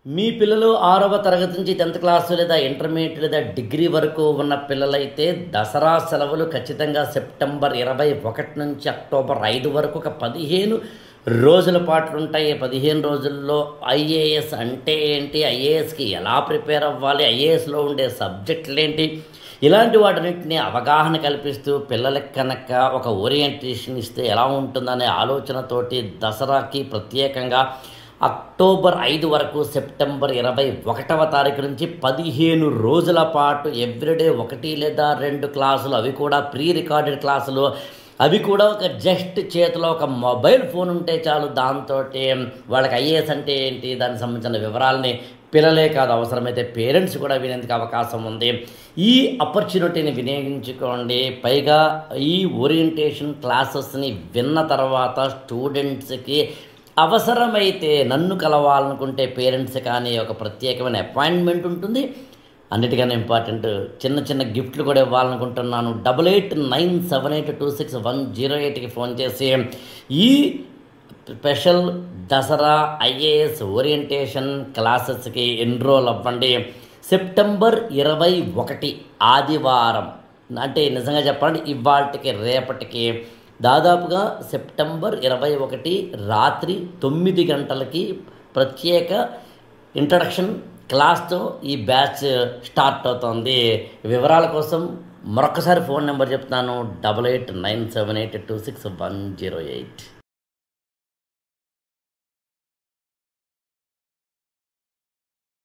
మీ పిల్లలు 6వ తరగతి నుంచి 10th క్లాసు లేదా ఇంటర్మీడియట్ లేదా డిగ్రీ వరకు ఉన్న పిల్లలైతే దసరా సెలవులు ఖచ్చితంగా సెప్టెంబర్ 21 నుంచి అక్టోబర్ 5 వరకు ఒక 15 రోజుల పాటు ఉంటాయి. 15 రోజుల్లో ఐఏఎస్ అంటే ఏంటి, ఐఏఎస్కి ఎలా ప్రిపేర్ అవ్వాలి, ఐఏఎస్లో ఉండే సబ్జెక్టులు ఏంటి, ఇలాంటి వాటన్నింటినీ అవగాహన కల్పిస్తూ పిల్లలకి కనుక ఒక ఓరియంటేషన్ ఇస్తే ఎలా ఉంటుందనే ఆలోచనతోటి దసరాకి ప్రత్యేకంగా అక్టోబర్ 5 వరకు సెప్టెంబర్ 21వ తారీఖు నుంచి 15 రోజుల పాటు ఎవ్రీడే 1 లేదా 2 క్లాసులు, అవి కూడా ప్రీ రికార్డెడ్ క్లాసులు, అవి కూడా ఒక జస్ట్ చేతిలో ఒక మొబైల్ ఫోన్ ఉంటే చాలు, దాంతో వాళ్ళకి ఐఏఎస్ అంటే ఏంటి దానికి సంబంధించిన వివరాలని పిల్లలే కాదు అవసరమైతే పేరెంట్స్ కూడా వినేందుకు అవకాశం ఉంది. ఈ ఆపర్చునిటీని వినియోగించుకోండి. పైగా ఈ ఓరియంటేషన్ క్లాసెస్ని విన్న తర్వాత స్టూడెంట్స్కి అవసరమైతే నన్ను కలవాలనుకుంటే పేరెంట్స్ కానీ ఒక ప్రత్యేకమైన అపాయింట్మెంట్ ఉంటుంది. అన్నిటికన్నా ఇంపార్టెంట్ చిన్న చిన్న గిఫ్ట్లు కూడా ఇవ్వాలనుకుంటున్నాను. 8897826108కి ఫోన్ చేసి ఈ స్పెషల్ దసరా ఐఏఎస్ ఓరియంటేషన్ క్లాసెస్కి ఎన్రోల్ అవ్వండి. సెప్టెంబర్ 21 ఆదివారం, అంటే నిజంగా చెప్పాలంటే ఇవాళకి రేపటికి దాదాపుగా సెప్టెంబర్ 21 రాత్రి 9 గంటలకి ప్రత్యేక ఇంట్రడక్షన్ క్లాస్తో ఈ బ్యాచ్ స్టార్ట్ అవుతుంది. వివరాల కోసం మరొకసారి ఫోన్ నెంబర్ చెప్తున్నాను, 8897826108.